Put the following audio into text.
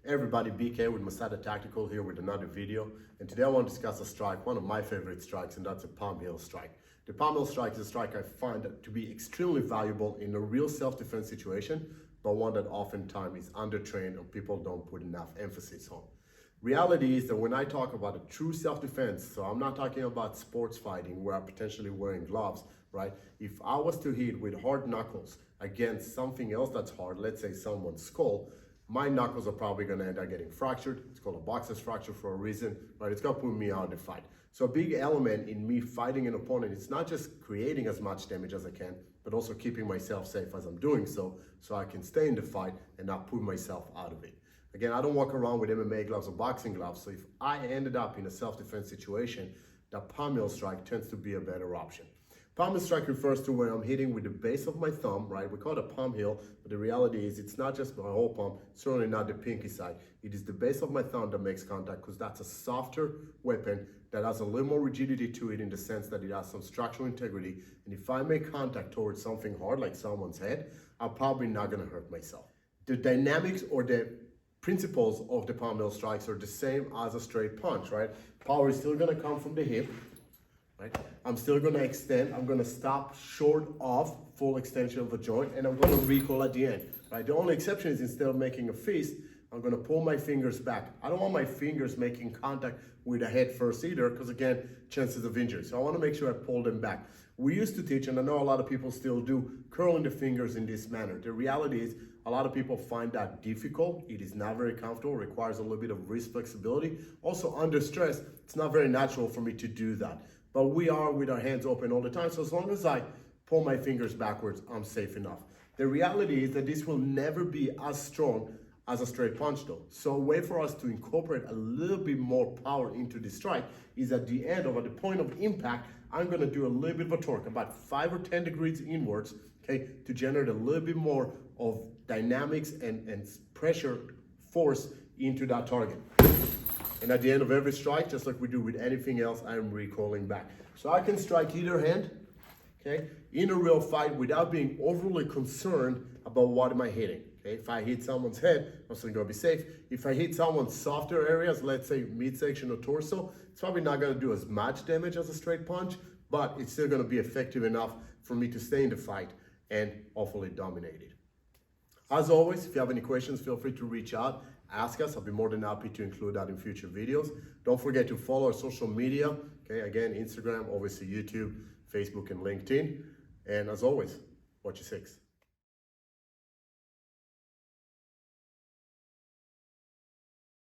Everybody, BK with Masada Tactical here with another video. And today I want to discuss a strike, one of my favorite strikes, and that's a palm heel strike. The palm heel strike is a strike I find to be extremely valuable in a real self-defense situation, but one that oftentimes is undertrained or people don't put enough emphasis on. Reality is that when I talk about a true self-defense, so I'm not talking about sports fighting where I'm potentially wearing gloves, right? If I was to hit with hard knuckles against something else that's hard, let's say someone's skull, my knuckles are probably going to end up getting fractured. It's called a boxer's fracture for a reason, right? It's going to put me out of the fight. So a big element in me fighting an opponent, it's not just creating as much damage as I can, but also keeping myself safe as I'm doing so I can stay in the fight and not put myself out of it. Again, I don't walk around with MMA gloves or boxing gloves, so if I ended up in a self-defense situation, the palm heel strike tends to be a better option. Palm heel strike refers to where I'm hitting with the base of my thumb, right? We call it a palm heel, but the reality is it's not just my whole palm, certainly not the pinky side. It is the base of my thumb that makes contact because that's a softer weapon that has a little more rigidity to it in the sense that it has some structural integrity. And if I make contact towards something hard like someone's head, I'm probably not gonna hurt myself. The dynamics or the principles of the palm heel strikes are the same as a straight punch, right? Power is still gonna come from the hip, right? I'm still gonna extend, I'm gonna stop short of full extension of the joint, and I'm gonna recoil at the end, right? The only exception is instead of making a fist, I'm gonna pull my fingers back. I don't want my fingers making contact with the head first either, because again, chances of injury. So I wanna make sure I pull them back. We used to teach, and I know a lot of people still do, curling the fingers in this manner. The reality is, a lot of people find that difficult. It is not very comfortable, requires a little bit of wrist flexibility. Also under stress, it's not very natural for me to do that. But we are with our hands open all the time. So as long as I pull my fingers backwards, I'm safe enough. The reality is that this will never be as strong as a straight punch though. So a way for us to incorporate a little bit more power into the strike is at the end or at the point of impact, I'm gonna do a little bit of a torque, about 5 or 10 degrees inwards, okay, to generate a little bit more of dynamics and pressure force into that target. And at the end of every strike, just like we do with anything else, I'm recoiling back. So I can strike either hand, okay, in a real fight without being overly concerned about what am I hitting. Okay, if I hit someone's head, I'm still gonna be safe. If I hit someone's softer areas, let's say midsection or torso, it's probably not gonna do as much damage as a straight punch, but it's still gonna be effective enough for me to stay in the fight and hopefully dominate it. As always, if you have any questions, feel free to reach out, ask us. I'll be more than happy to include that in future videos. Don't forget to follow our social media. Okay, again, Instagram, obviously YouTube, Facebook, and LinkedIn. And as always, watch your six.